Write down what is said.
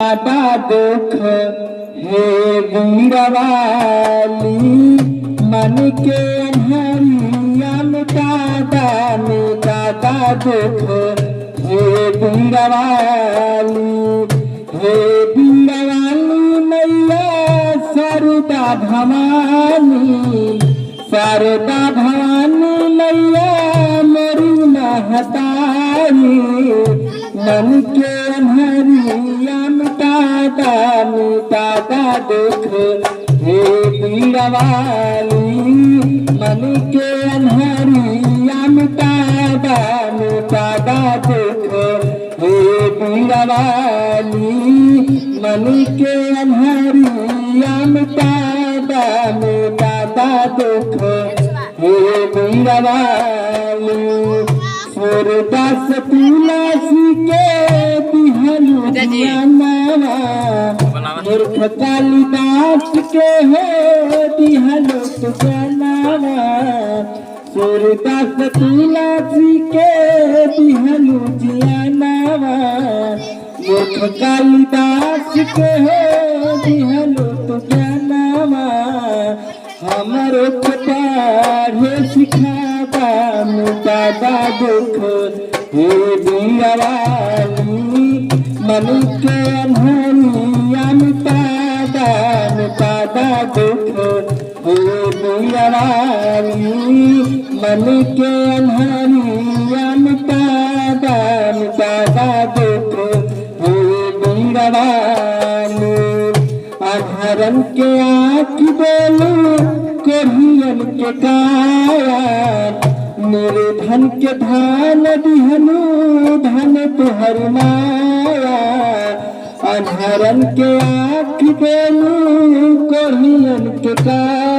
दादा दुख हे वीरवाली मन के अन्हरिया मिटा दानी दादा दुख हे वीरवाली हे वीरवाली मैया शारदा भवानी मैया मेरी महतारी मन के अन्हरिया मिटा दादा दुख हे वीरवाली मन के अन्हरिया मिटा दादा दुख हे वीरवाली मन के अन्हरिया मिटा दादा दुख हे वीरवाली सूरदास तुलसी के दिहलु ज्ञानवा मूर्ख कालिदास के हो दिहलु ज्ञानवा सूरदास तुलसी के दिहलु ज्ञानवा मूर्ख कालिदास के हो दिहलु ज्ञानवा हमरो पढ़े सिखावा दादा दुख हे वीरवाली मन के अन्हरिया मिटा दादा दुख हे वीरवाली मन के अन्हरिया मिटा दादा दुख हे वीरवाली अधरन के आँख बोलू कोढ़ियन के काया मेरे धन के धान दिहनु धन तुहर माया अधरन के आँख बोलू कोढ़ियन के काया